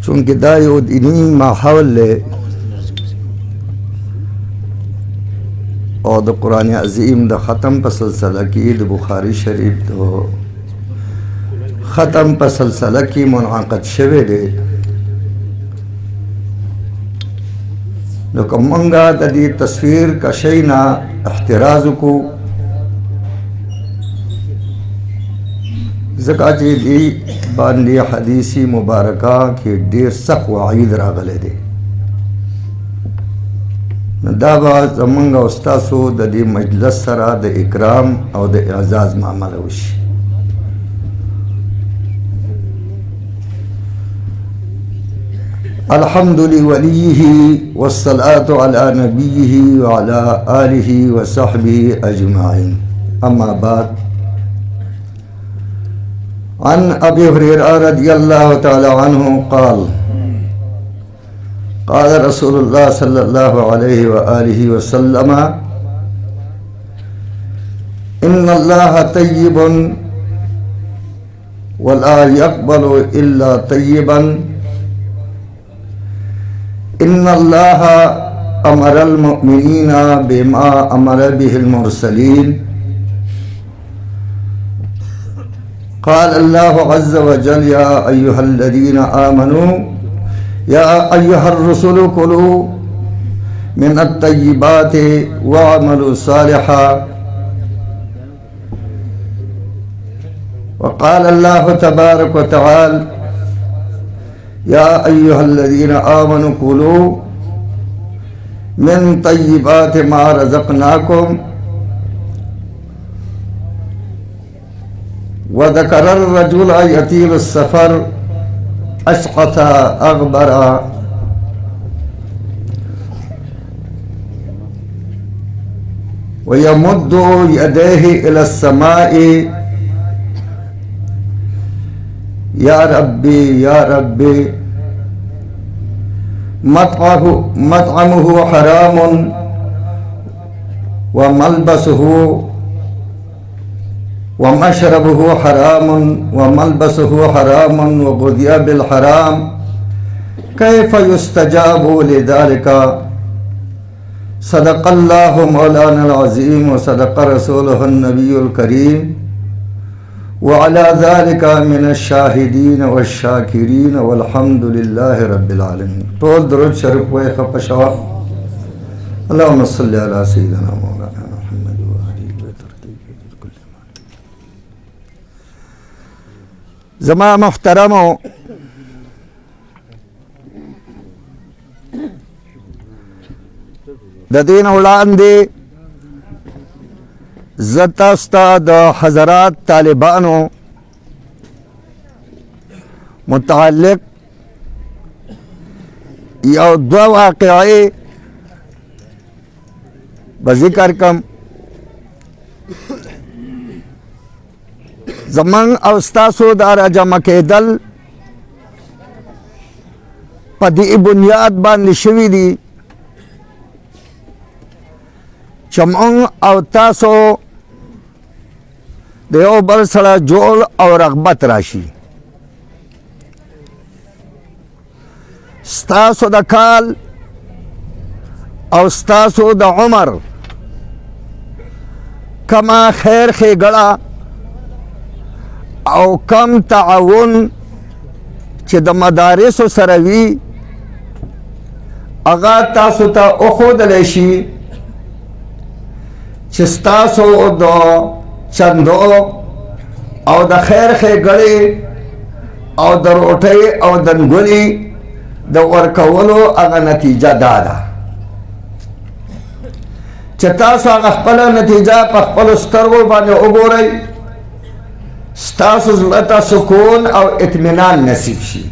چونکه دا یو دینی ماحول دی او د قرآن عظیم د ختم په سلسله کې د بخاري شریف د ختم په سلسله کې منعقد شوی دی. نو که مونږه د دې تصویر کشۍ نه احتراز وکړو ځکه چې دې باندې حدیثی مبارکه کې ډېر سخت وعید راغلی دی. نو دا به زمونږ او ستاسو د دې مجلس سره د اکرام او د اعزاز معامله وشي. الحمد لوليه والصلاة على نبيه وعلى آله وصحبه أجمعين. أما بعد، عن أبي هريرة رضي الله تعالى عنه قال قال رسول الله صلى الله عليه وآله وسلم إن الله طيب ولا يقبل إلا طيبا. إن الله أمر المؤمنين بما أمر به المرسلين. قال الله عز وجل يا أيها الذين آمنوا يا أيها الرسل كلوا من الطيبات واعملوا صالحا. وقال الله تبارك وتعالى يا أيها الذين آمنوا كلوا من طيبات ما رزقناكم. وذكر الرجل يطيل السفر أشقث أغبر ويمد يديه إلى السماء يا ربي يا ربي مطعمه حرام وملبسه ومشربه حرام وملبسه حرام وغذي بالحرام. كيف يستجاب لذلك؟ صدق الله مولانا العظيم وصدق رسوله النبي الكريم وعلى ذلك من الشاهدين والشاكرين والحمد لله رب العالمين. طول درود شرف ويخف شوا. اللهم صل على سيدنا مولانا محمد وآله وترتيب كل ما. زما محترمو، د دین وړاندې زتا استاد حضرات طالبانو متعلق یو دو واقعی بذکر کم. زمان او ستاسو دا راجمع کېدل په دې بنیاد باندې شوي دي چې موږ او تاسو د یو بل سره جوړ او رغبت راشي. ستاسو د کال او ستاسو د عمر کما خیر ښېګړه او کم تعاون چې د مدارسو سره وي هغه تاسو ته وښودلی شي چې ستاسو د چندو او د خیر ښېګړې او د روټۍ او د نګولي د ورکولو هغه نتیجه دا ده چې تاسو هغه خپله نتیجه په خپلو سترګو باندې وګورئ، ستاسو زړه ته سکون او اطمینان نصیب شي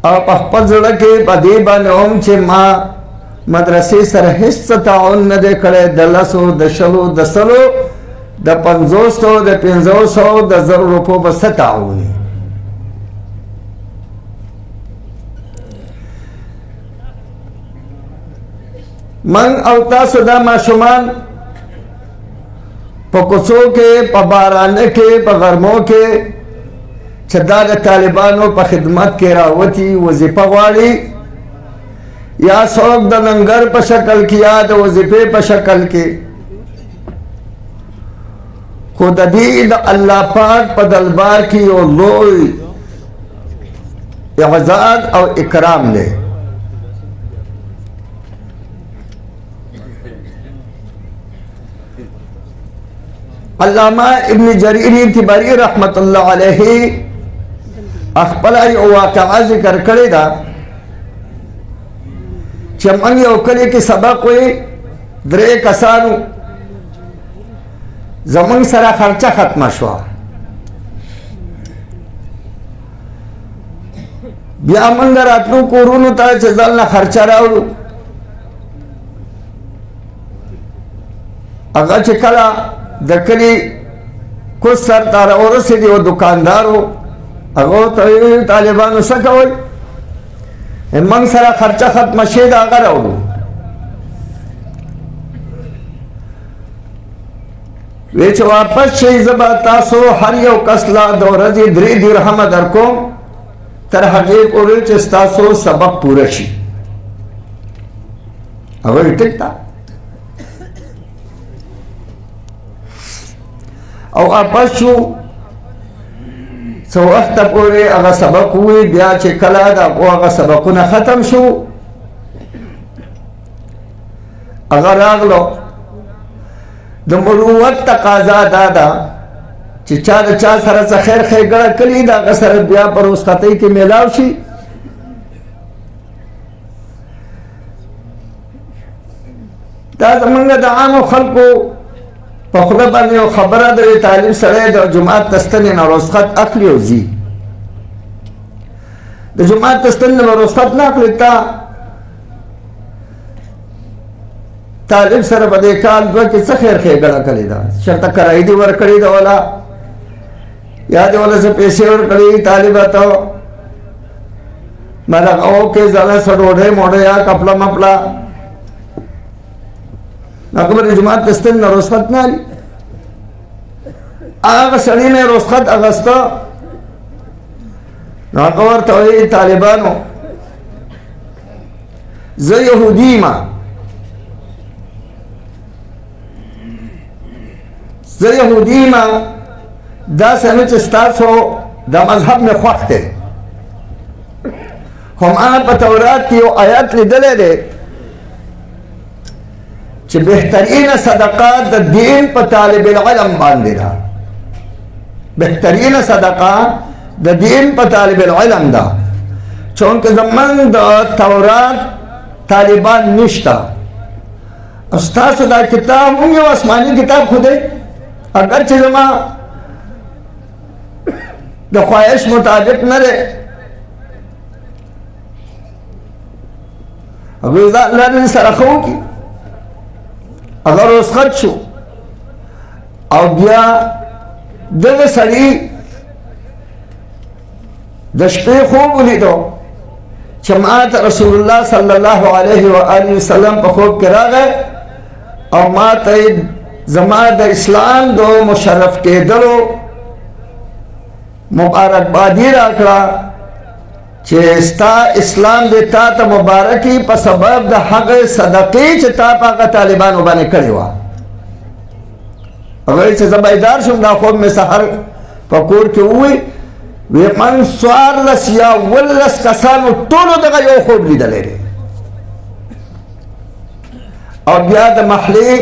او په خپل زړه کې په دې باندې هم چې ما مدرسې سره هیڅ تعاون نه دی کړی، د 100 د 100 د 100 د 500 د 500 د 1000 روپو به څه تعاون. من او تاسو دا ماشومان په کوڅو کې په بارانه کې په غرمو کې چې دا د طالبانو په خدمت کې راوتي وظیفه غواړي یا څوک د لنګر په شکل کې یا د وظیفې په شکل کې خو د دې د الله پاک په دربار کې یو لوی اعزاز او اکرام دی. علامہ ابن جریر طبری رحمت اللہ علیہ خپل یو واقعه ذکر کړی دا چې موږ یو کلی کې سبق وی درې کسانو زمونږ سره خرچه ختمه شوه بیا موږ راتلو کورونو ته چې ځان نه خرچه راوړو هغه چې کله د کلي کوز سر ته راورسېد یو دوکاندارو هغه ته ویل طالبانو څه کوئ موږ سره خرچه ختمه شوې ده هغه راوړو وی چې واپس شئ زه به تاسو هر یو کس له د ورځې 3 درهمه درکوم تر هغې پورې چې ستاسو سبق پوره شي. هغه ویل ټیک ده او واپس شو څو وخته پورې هغه سبق ووی بیا چې کله د هغه سبقونه ختم شو هغه راغلو د مروت تقاضا دا ده چې چا د چا سره څه خیر ښېګړه کړي د هغه سره بیا په رخصتۍ کې میلاو شي. دا زمونږ د عامو خلکو په خوله باندې یو خبره ده طالب سړی د جومات د ستنې نه رخصت اخلي او ځي د جومات د ستنې نه رخصت نه اخلي تا طالب سره په دې کال دوه کې څه خیر ښېګړه کړې ده شرطه کرایي دې ورکړې ده ولا یا دې ولا څه پیسې ورکړې طالبه ته مله او کې ځاله څه ډوډۍ موډۍ یا کپړه مپړه هغه به د جومات د ستنې نه رخصت نه اخلي هغه سړي نه رخصت اخیسته نو هغه ورته وایي طالبانو زه یهودي یم زه یهودي یم داسې نه چې ستاسو د مذهب مې خوښ دی خو ما په تورات کې یو آیت لیدلی دی چې بهترینه صدقه د دین په طالب العلم باندې ده بهترینه صدقه د دین په طالب العلم ده چونکه زمون د تورات طالبان نشته ستاسو دا کتاب هم یو آسماني کتاب خو دی اگر چې زما د خواهش مطابق نه دی هغوی ځان لرې سره ښه وکړي هغه رخصت شو او بیا دغه سړي د شپې خوب ولیدو چې ما ته رسول الله صلی الله علیه و آله وسلم په خوب کې راغی او ما ته زما د اسلام د مشرف کېدلو مبارکبادي راکړه چې ستا اسلام دې تا ته مبارکي په سبب د هغې صدقې چې تا په هغه طالبانو باندې کړې وه هغه چې زه بیدار شوم دا خوب مې سحر په کور کې ووی وی من 14 یا 15 کسانو ټولو دغه یو خوب لیدلی دی او بیا د محلې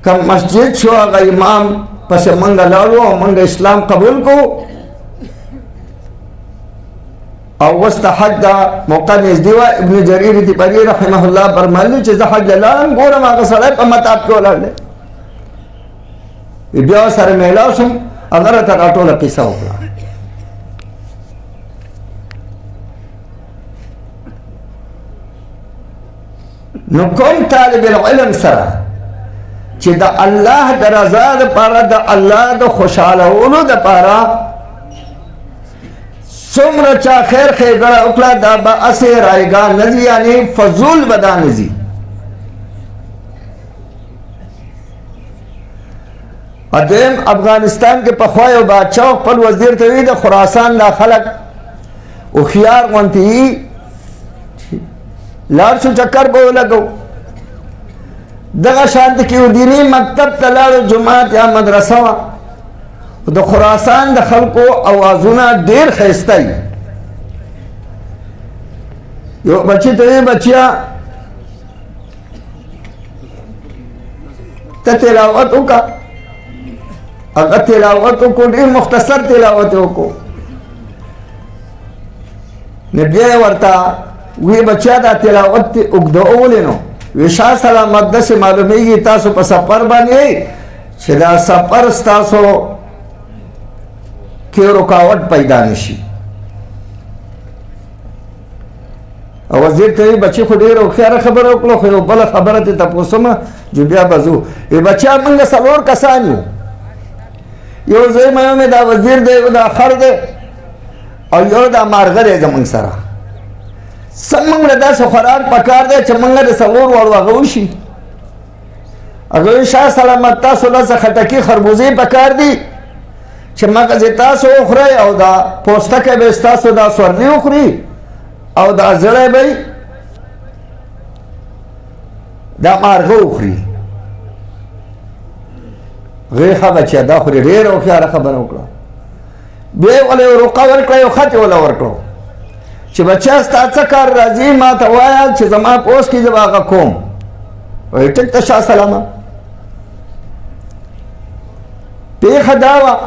کوم مسجد شو هغه امام پسې موږ لاړو او موږ اسلام قبول کو او وس ته حج دا موقع نږدې وه ابن جریر طبري رحمه الله فرمایلي چې زه حج له لاړم ګورم هغه سړی په مطاف کې ولاړ دی بیا ورسره میلاو شوم هغه راته دا ټوله قصه وکړه نو کوم طالب العلم سره چې د الله د رضا دپاره د الله د خوشحالولو دپاره څومره چا خیر ښېګړه وکړه دا به هسې رایګان نه ځي یعنې فضول به دا نه ځي ادم افغانستان کې پخوا یو بادشاه خپل وزیر ته وی د خراسان دا خلک او خيار غونتی لار شو چکر به لګو دغه شانت کې دینی مکتب ته لاړو جماعت یا مدرسه وا د خراسان د خلکو اوازونه ډیر ښایسته یو بچی ته بچیا ته تلاوت وکړه هغه تلاوت وکړو ډېر مختصر تلاوت وکړو نو بیا ورته وی بچیا دا تلاوت اوږده نو وی شاه سلامت داسې معلومیږي تاسو په سفر باندې چې دا سفر ستاسو کې رکاوټ پیدا نشي او وزیر ته بچی خو ډېره هوښیاره خبره وکړه خو یو بله خبره ترې تپوس ومه چې بیا به ځو بچیا موږ 4 کسان یو یو زوی مې دا وزیر دی یو دا خر دی او یو دا مارغه دی زموږ سره موږ له داسې خوراک پکار دی چې موږ د 4 واړو هغه وشي هغه شاه سلامت تاسو له خټکي خربوزې پکار دي چې مغز تاسو وخورئ او دا پوستکی به ستاسو دا سورلي وخوري او دا زړی به دا مارغه وخوري غیر ښه بچیه دا خو دې ډېره هوښیاره خبره وکړه بیا یې ولې یو رقه ورکړه یو خط یې وله ورکړو چې بچیه ستا څه کار راځي ما ته ووایه چې زما په اوس کې زه به هغه کوم وایي ټیک ته شاه سلامه پېښه دا وه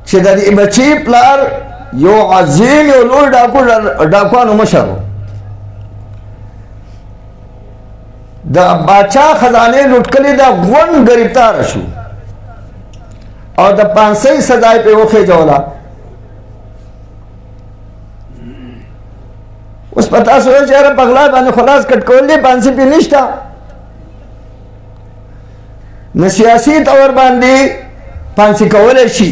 چې د دې بچي پلار یو عظیم یو لوی ډاکوانو مشر و د باچا خزانې لوټ کړې ده غون ګرفتاره شو او د 500 سزا یې پرې وخېجوله اوس په تاسو وایئ چې یاره په غلا باندې خلاص کټ کول دی 500 پرې نشته نه سیاسي طور باندې 500 کولی شي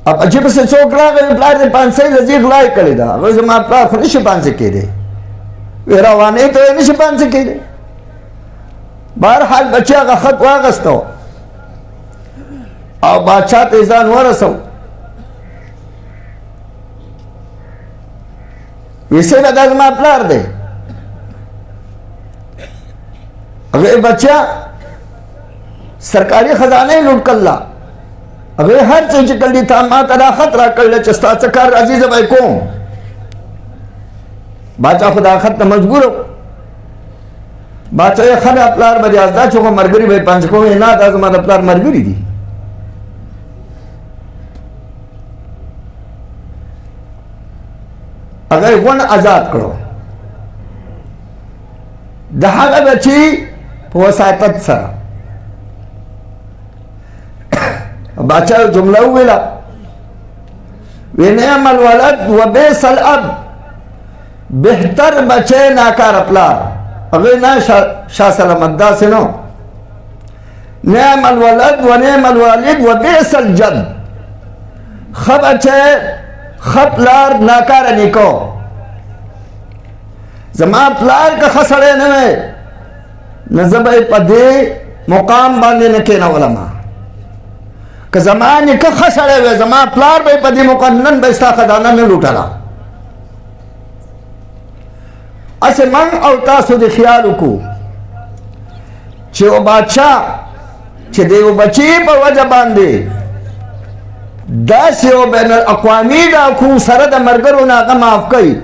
اب عجیب سے څوک راغی پلار دې 500 لږې غلا یې کړې ده هغه زما پلار خو نشي 500 کېدی وی روانې ته یې نشي 500 کېدی بهرحال بچی هغه خط واغسته او بادشاه ته ځان ورسو وی څنګه دا زما پلار دی هغه بچیا سرکاري خزانه یې لوټ کړله هغه هر څه چې کړي تا ما ته دا خط راکړل چې ستا څه کار راځي زه به یې کوم باچا خو دا خط ته مجبور و باچا یې ښه دا پلار به دې ازدا چې خو ملګري به یې 500 کوم نه دا زما د پلار ملګري دي هغه یې غون آزاد کړو د هغه بچي په وساطت سره باچا جمله ویلا ونعم الولد و بیس الاب بهتر بچه ناکار پلار اگر نا شاه سلامت دا سنو نعم الولد و نعم الوالد و بیس الجد خب بچه خب پلار ناکار نیکو زما پلار که خسره نوے نزبه پده مقام بانده نکینا علماء که زمانی که خسره وی زما پلار به پدی مقنن به ستا خزانه نه لوټلا اسه من او تاسو د خیال وکړو چې او بادشاه چې دیو بچی په وجه باندې داسې یو بین الاقوامي ډاکو سره د مرګرو نه هغه معاف کوي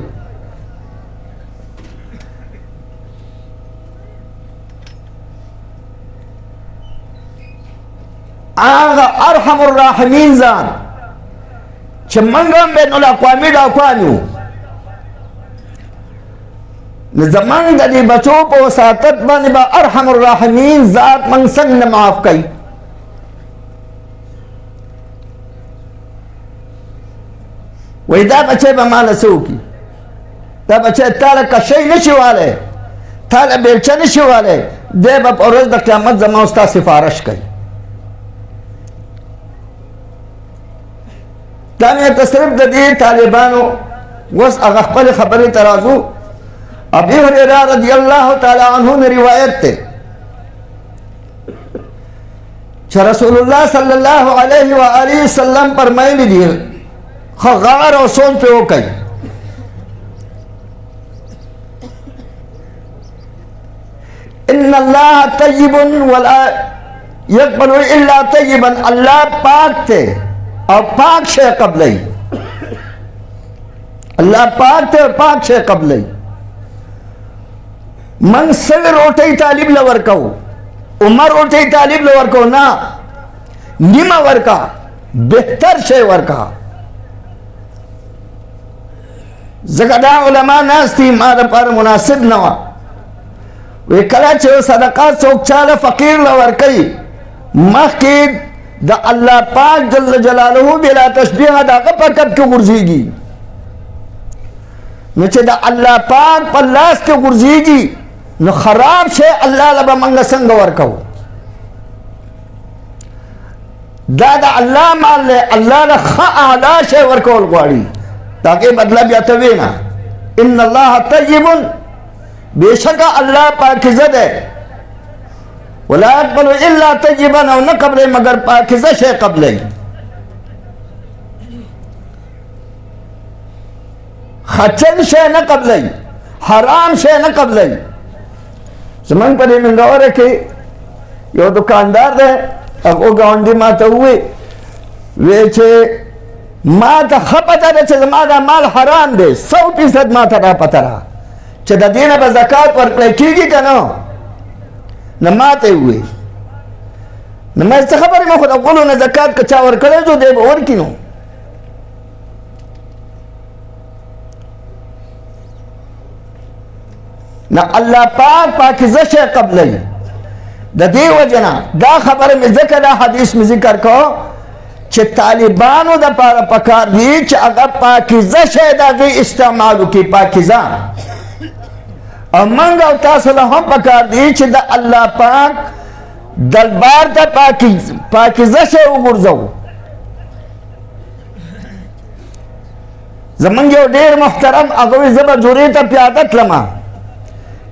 هغه ارحم الراحمین ځان چې موږ هم بین الاقوامي ډاکوان یو نو زموږ د دې بچو په وساطت باندې به ارحم الراحمین ذات موږ څنګه معاف کوي وایي دا بچی به ماله څه وکړي دا بچی تاله کشی نشي والی تاله بیلچه نشي والی دی به په ورځ د قیامت زما ستا سفارش کوي دا مې ته صرف د دې طالبانو وس هغه خپل خبرې ترازو. ابي هريره رضی الله تعالی عنہ نے روایت ته چې رسول الله صلی الله علیه و آله وسلم فرمایلی دي خو غور او سوچ په وکړئ. ان الله طيب ولا يقبل الا طيبا. الله پاک ته او پاک شی قبلای. الله پاک ته پاک شی قبلای. من سل روټي طالب لور کو عمر روټي طالب لور کو نا نیمه ورکا بهتر شی ورکا. زګدا علما ناستی ما د پر مناسب نه و وی کله چې صدقات څوک چاله فقیر لور کوي مخکې د الله پاک جل جلاله بلا تشبیه دغه پکټ کې ورځيږي. نو چې د الله پاک په لاس کې ورځيږي نو خراب شي الله لبا منګ څنګه ورکو. دا د الله مال له الله له اعلی شي ورکول غواړي. داګه مطلب یا ته وینا ان الله طيب بشک الله پاکیزه ده ولا يقبل الا طيبا او نه قبل مگر پاکیزه شي قبل. خچن شي نه قبل حرام شي نه قبل. زمون په دې منګوره کې یو دکاندار ده هغه ګاونډي ما ته وی چې ما ته خپته ده چې زما دا مال حرام دی 100% ما ته دا پته را چې د دینه به زکات ورکړی کېږي که نه. نه ما ته یې ووی نو ما څه خبرې ما خو د غلو نه زکات که چا ورکړی شو دی به ورکړي نو. نه الله پاک پاکیزه شی قبلوي. د دې وجه نه دا خبره مې ځکه دا حدیث مې ذکر کو چې طالبانو د پاره پکار دي چې هغه پاکیزه شی د هغې استعمال وکړي. پاکیزه او موږ او تاسو له هم پکار دي چې د الله پاک دربار ته پاکیزه شی وغورځوو. زمونږ یو ډېر محترم هغه وایي زه به جورې ته پیاده تلمه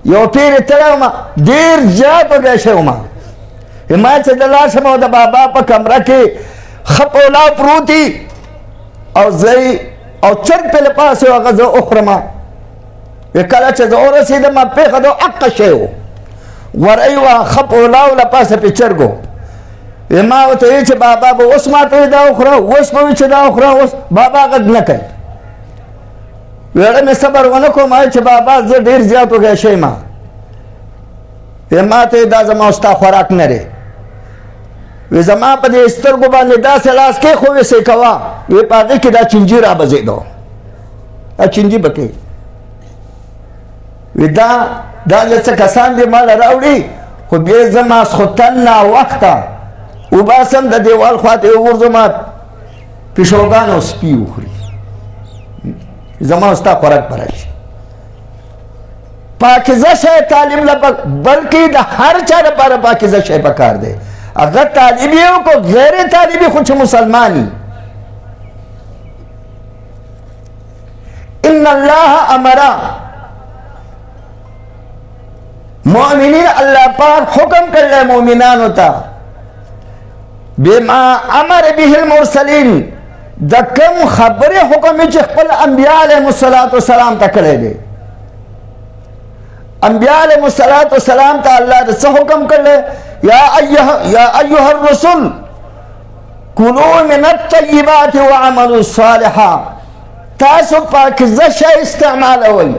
یو پیر تړی وم ډېر زیات وږی شوی وم. ما چې د لاړ شم او د بابا په کمره کې ښه پولاو پروت دي او زه او چرګ پې له پاسې و هغه زه وخورم. کله چې زه ورسېدم پېښه د حقه شی و وری وه ښه پولاو له پاسه پې چرګ و. ما ورته ویل چې بابا به اوس ما ته وایي دا وخوره اوس به وایي چې دا وخوره اوس بابا غږ نه کوي. ویړه مې صبر ونه کوم چې بابا زه ډېر زیات وږی شوی یم. ما ته دا زما ستا خوراک نه دی. وی زما په دې سترګو باندې داسې لاس کېښو ویسې کوه وی په هغې کې دا چینجي را بځېدو دا چینجي به کوي. وی دا یو څه کسان دې ماله راوړي خو بیا زه ماسخوتن ناوخته وباسم د دیوال خواته یې وغورځوم پیشوګان او سپي وخوري. زما ستا خوراک به راشي. پاکیزه شی تعلیم له بلکې د هر چا لپاره پاکیزه شی پکار دی. اگر طالبی ہو کو غیر طالبی خود مسلمانی. ان اللہ امرا مومنین اللہ پاک حکم کر لے مومنان ہوتا بما امر به المرسلین دا کم خبر حکم چی خپل انبیاء علیہ السلام تکڑے دے. انبیاء علیہ السلام تا اللہ دا سا حکم کر لے یا ایها الرسل کلوا من الطیبات وعملوا الصالحا. تاسو پاکیزه شی استعمالوئ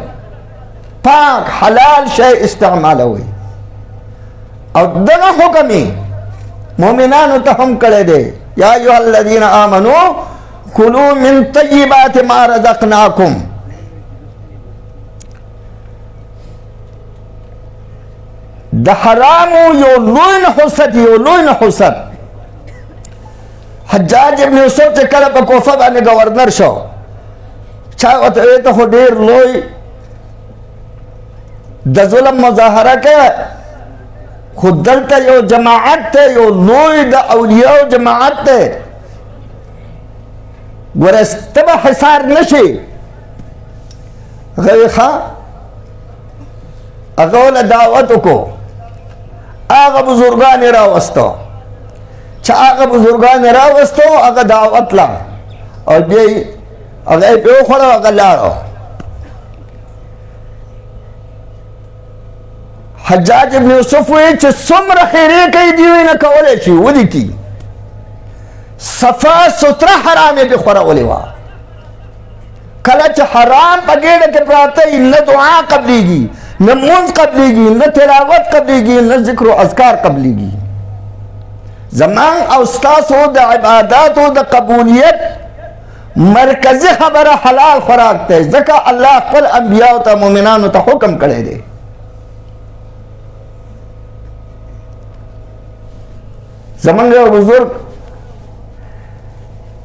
پاک حلال شی استعمالوئ او دغه حکم مومنانو ته هم کړی دی یا ایها الذین آمنوا کلوا من طیبات ما رزقناکم. د حرامو یو لوی نحوست حجاج ابن یوسف چې کله په کوفه باندې گورنر شو چا ورته ویل ته خو ډېر لوی د ظلم مظاهره کوي خو دلته یو جماعت ته یو لوی د اولیاو جماعت ته ګوره ته به حصار نه شي غیخا اگول دعوتو کو آغا بزرگان راوستو چا آغا بزرگان راوستو آغا دعوت لا اور بیئی آغا پیو خورا آغا لارو حجاج ابن یوسف وی چه سمر خیری کئی دیوی نکولے چی ودی کی صفا سترہ حرامی پی خورا ولی وا کلچ حرام پا گیڑ کے پراتے نہ دعا قبلی گی نہ منز قبلی گی نہ تلاوت قبلی گی نہ ذکر و اذکار قبلی گی زمان اوستاس ہو دا عبادات ہو دا قبولیت مرکزی خبر حلال خوراک تے ذکا اللہ قل انبیاء تا مومنان تا حکم کرے دے زمان گئے بزرگ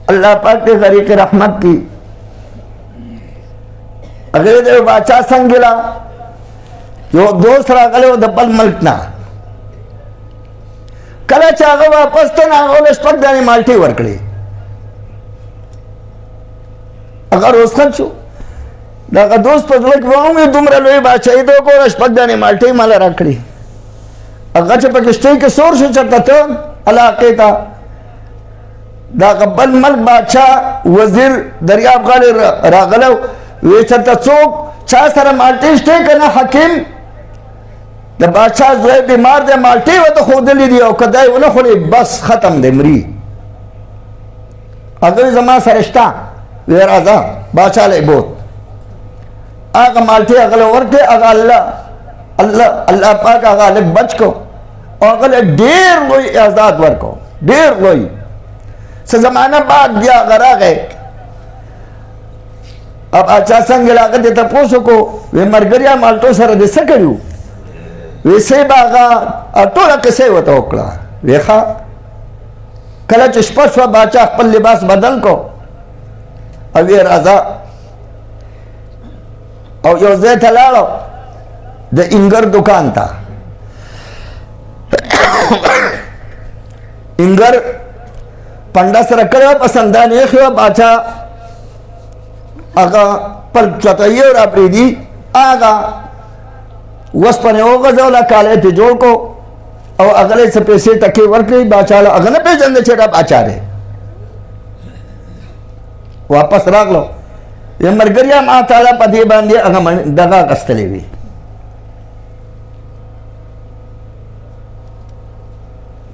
اللہ پاک کے غریق رحمت کی اگر دے باچا سنگلا یو دوست را گلے و دبل ملکنا کلا چاگا واپس تا ناغول اشپک دانی مالٹی ورکڑی اگر روز خند شو داگا دوست پر دلک واؤں دمرا لوی باچائی دو کو اشپک دانی مالٹی مالا رکڑی اگر چا پکشتی کے سور شو چرتا تا علاقے تا داگا بل ملک باچا وزیر دریاب غالی را گلو وی چرتا چوک چا سر مالٹی اشتے کنا حکیم دا بادشاہ زوئے بیمار دے مالٹی و دا خود لی دیا و کدائی و نخولی بس ختم دے مری اگر زمان سرشتا ویر آزا بادشاہ لے بوت آگا مالٹی اگلے ورکے اگا اللہ پاک اگا لک بچ کو اگلے دیر لوئی اعزاد ورکو دیر لوئی سے زمانہ بعد دیا اگر آگئے اب آچا سنگ علاقہ دیتا پوسو کو وی مرگریا مالٹو سر دے سکریو وی سی باغا اٹولا کسے ہوتا اکڑا ویخا کلا چشپشوا باچا اپن لباس بدل کو اوی رازا او یو زیت لارو دے انگر دکان تا انگر پنڈا سر کرو پسندانی خیو باچا آگا پل چطائی اور اپری دی آگا وسپنے ہوگا زولا کالے تی جوڑ کو او اگلے سے پیسے تکی ورکلی باچالا اگلے پہ جندے چھڑا باچا رہے واپس راگ لو یہ مرگریا ماں تالا پتی باندی اگا دگا کستلے بھی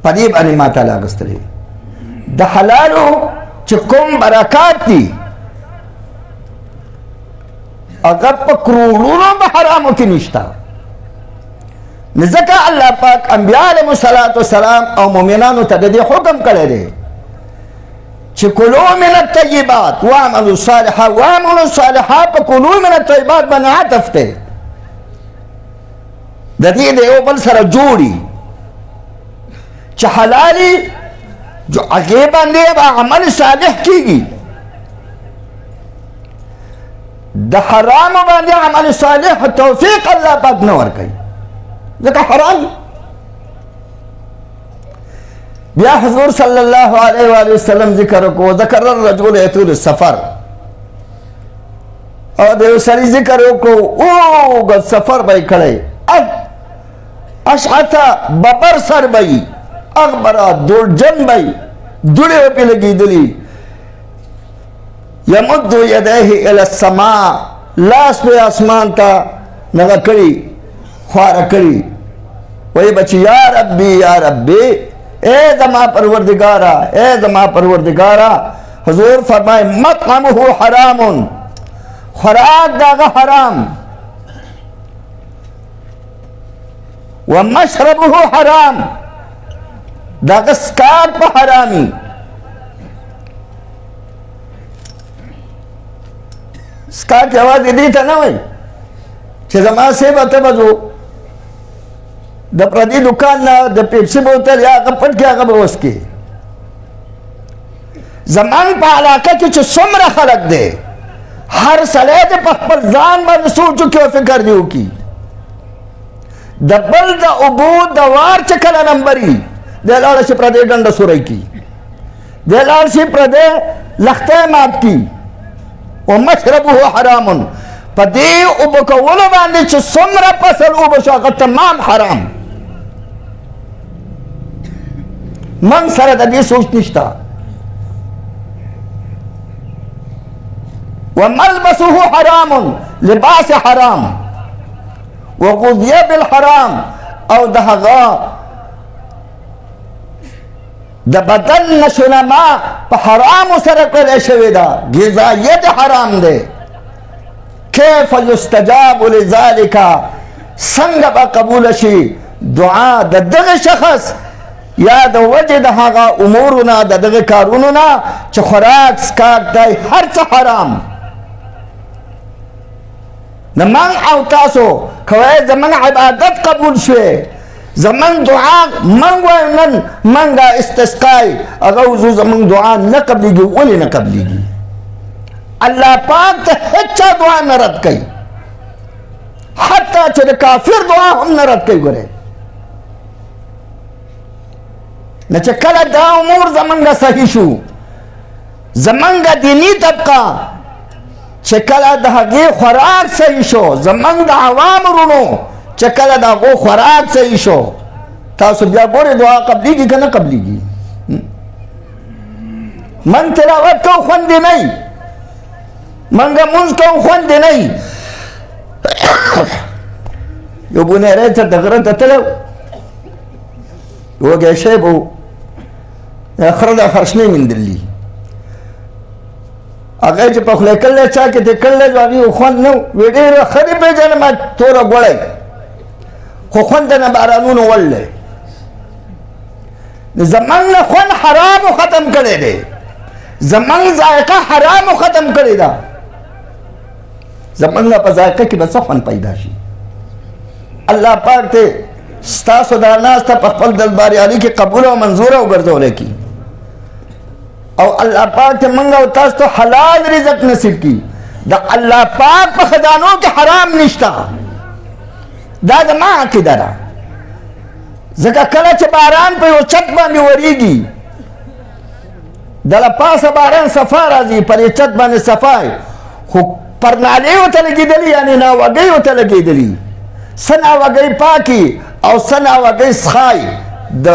پتی باندی ماں تالا کستلے بھی دا حلالو چکم برکات دی اگر پا کروڑوں با حرامو کی نشتا نزکا اللہ پاک انبیاء علیہ السلام او مومنانو تددی حکم کرے دے چکلو من الطیبات وعملو صالحا وعملو صالحا پا کلو من الطیبات بنا عطفتے ددی دے او بل سر جوڑی چا حلالی جو عقیبان دے با عمل صالح کی گی دا حرام باندې عمل صالح توفیق اللہ پاک نور کئی ذکر حرام بیا حضور صلی اللہ علیہ وآلہ وسلم ذکر کو ذکر الرجل ایتول السفر اور دیو سری ذکر کو او گا سفر بائی کھڑے اشعتا ببر سر بائی اغبرا درجن بائی دڑے پی لگی دلی یمد یدیہ الى السماء لاس پہ آسمان تا نگا کری خوارا کری وہی بچی یا ربی یا ربی اے زما پروردگارا اے زما پروردگارا حضور فرمائے مطعمہ حرام خوراک داغا حرام ومشربہ حرام داغا سکار پہ حرامی سکار کی آواز دی تھا نا بھائی چھ زمان سے بتا بزو دا پردی دکان نا دا پیپسی بوتل یا آگا پٹ کے آگا بوس کی زمان پا علاقہ کی چھ سمرہ خلق دے ہر سلید پخپل زان بند سوچو کیوں فکر دیو کی دا بل دا عبود دا وار چکل نمبری دے لارا شی پردے ڈنڈا سورائی کی دے لارا شی پردے لختے مات کی ومشربه حرام په دې اوبه کولو باندې چې څومره فصل اوبه شو هغه تمام حرام. من سره د دې سوچ نشته. وملبسه حرام، لباس حرام، وغذي بالحرام، او د هغه د بدن نشونما په حرامو سره کړی شوې ده، غذایت حرام دی. کیف یستجاب لذلک، څنګه به قبول شي دعا د دغه شخص یا د وجه د هغه امورو نه، د دغه کارونو نه چې خوراک څښاک دی هر څه حرام. نه من او تاسو کوئ زموږ عبادت قبول شوی، زموږ دعا موږ وایو نن موږ استسقای هغه وضو زموږ دعا نه قبلیږي. ولې نه قبلیږي؟ الله پاک ته هیڅ چا دعا نه رد کوي، حتی چې د کافر دعا هم نه رد کوي. ګورئ نه چې کله دا امور زمونږ صحیح شو، زمونږ دینی طبقه چې کله د هغې خوراک صحیح شو، زمونږ د عوام ورونو چې کله د هغو خوراک صحیح شو، تاسو بیا ګورئ دعا قبلیږي که نه قبلیږي. من تلاوت کوو خوند یې نه، منګه مونځ کوو خوند یې نه. یو بونیری ته د غره ته تللی وږی شی به و، خره د خرشنۍ میندلي، هغه چې په خوله یې کړلی چا کې ترې کړلی هغې خوند نه و. وی ډېره ښه دې پېژنم توره ګوړی، خو خوند نه بارانونو وړلی. زمونږ نه خوند حرامو ختم کړی دی، زمونږ ذایقه حرامو ختم کړې ده. زمونږ په ذایقه کې به څه خوند پیدا شي؟ الله پاک ته ستاسو دا ناسته په خپل دربار عالي کې قبول او منظوره وګرځولی کړي، او الله پاک ته موږ او تاسو ته حلال رزق نصیب کړي. د الله پاک په خزانو کې حرام نشته. دا زما عقیده ده. ځکه کله چې باران په یو چت باندې ورېږي، د له پاسه باران صفا راځي، پر یې چت باندې صفا وي، خو پرنالې ورته لګېدلي، یعنې ناوګۍ ورته لګېدلي. څه ناوګۍ پاکي او څه ناوګۍ څښای، د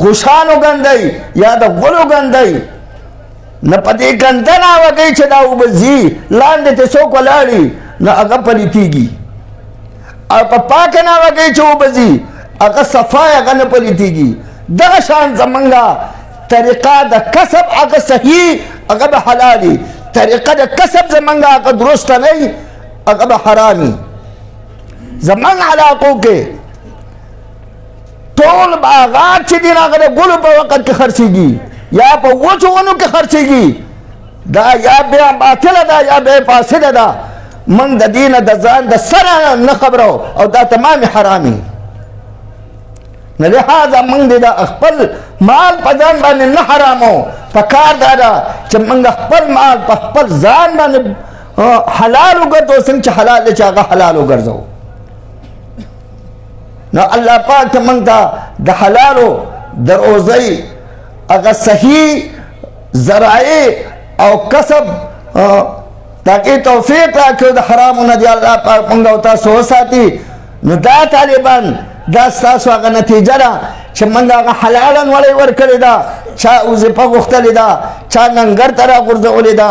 غوښانو ګندۍ یا د غلو ګندۍ. نه په دې ګنده ناوګۍ چې دا اوبه ځي لاندې ته څوک ولاړي نه هغه پلیتېږي، او په پاکه ناوګۍ چې اوبه ځي هغه صفای هغه نه پلیتېږي. دغه شان زمونږه طریقه د کسب هغه صحیح هغه به حلالي، طریقه د کسب زمونږه هغه درسته نه هغه به حرامي. زمونږ علاقو کې ټول باغات چې دي هغه د ګلو په وخت کې خرڅېږي یا په وچو ونو کې خرڅېږي. دا یا بیا باطله ده یا بیا فاسده ده. موږ د دې نه د ځان د سره نه خبرو او دا تمام حرامي. نو لحاظه موږ د خپل مال په ځان باندې نه حرامو. پکار دا ده چې موږ خپل مال په خپل ځان باندې حلال وګرځو، څنګه چې حلال دی چې هغه حلال وګرځو. نو الله پاک ته موږ ته د حلالو د روزۍ هغه صحیح ذرایع او کسب تاکي توفیق راکړي، د حرامو نه دی الله پاک موږ او تاسو وساتي. نو دا طالبان دا ستاسو هغه نتیجه ده چې موږ هغه حلالا ولې ورکړې ده، چا وظیفه غوښتلې ده، چا ننګر ته راغورځولې ده.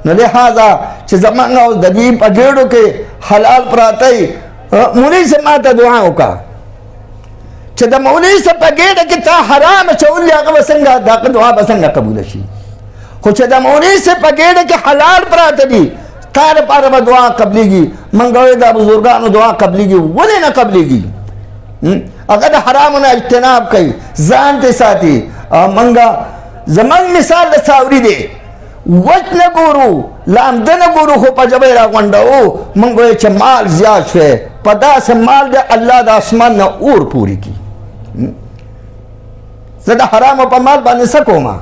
نو لحاظه چې زمونږ او د دې په ګېډو کې حلال پراته وي، مولوي صاحب ما ته دعا وکړه چې د مولوي صاحب په ګېډه کې تا حرام اچولي، هغه به څنګه دغه دعا به څنګه قبوله شي؟ خو چې د مولوي صاحب په ګېډه کې حلال پراته دي، تا لپاره به دعا قبلیږي. موږ وایو د بزرګانو دعا قبلیږي، ولې نه قبلیږي؟ هغه د حرامو نه اجتناب کوي، ځان ته ساتي. موږ زمونږ مثال د ساوري دی، وچ نه ګورو، لامده نه ګورو، خو په ژبه یې راغونډوو. موږ وایو چې مال زیات شوی، په داسې مال دی الله د اسمان نه اور پورې کړي. زه د حرامو په مال باندې څه کومه؟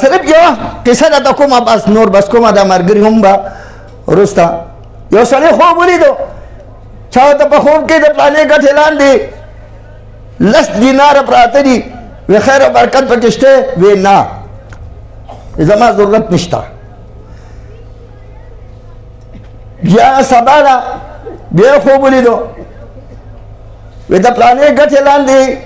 صرف یوه قصه درته کومه، بس نور بس کومه. دا ملګري هم به وروسته یو سړی خوب ولیدو، چا ورته په خوب کې د پلانې ګټې لاندې 10 دیناره پراته دي. وی خیر او برکت پکې شته؟ وی نه، زما ضرورت نشته. بیا سبا ده بیا خوب ولیدو وی د پلانې ګټې لاندې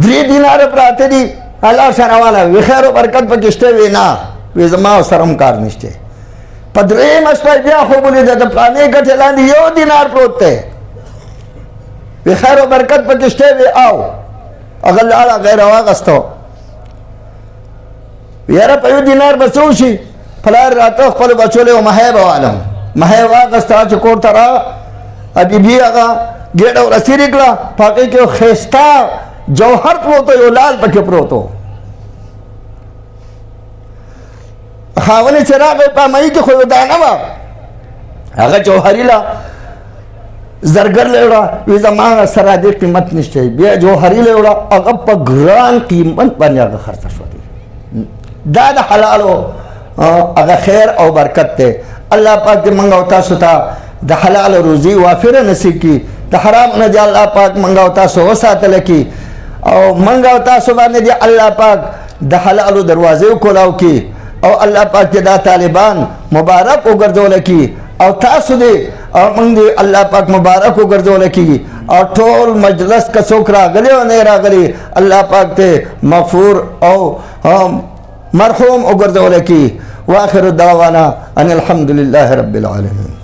3 دیناره پراته دي الله سره والا وی خیر او برکت پکې شته وی نه وی زما سره هم کار نشته په درېیمه شپه بیا خوب ولیده د پلانې ګټې لاندې 1 دینار پروت دی وی خیر او برکت پکې شته وی او هغه لاړه غیر واغستو یاره په 1 دینار به څه وشي پلار راته خپل بچو له مهې به والم مهې واغسته چې کور ته را بیبي هغه ګېډه ورسېرې کړه په هغې کې ښایسته جوهر پروت یو لال پکې پروت و خاونې چې راغی په مهۍ کې خو یو دانه وه هغه جوهري له زرګر له وړه وی زما سره دې قیمت نشته بیا جوهري له وړه هغه په ګران قیمت باندې هغه خرڅه شوه دا د حلالو هغه خیر او برکت دی الله پاک دې موږ او تاسو ته د حلال روزي وافره نصیب کړي د حرام نه دې الله پاک موږ او تاسو وساتله کړي او موږ او تاسو باندې دې الله پاک د حلالو دروازې وکولاو کړي او الله پاک دې دا طالبان مبارک وګرځوله کړي او تاسو دې او موږ دې الله پاک مبارک وګرځوله کړي او ټول مجلس که څوک راغلی او نه راغلی الله پاک ته مغفور او مرحوم وګرځوله کړي واخر دعوانا ان الحمد لله رب العالمين.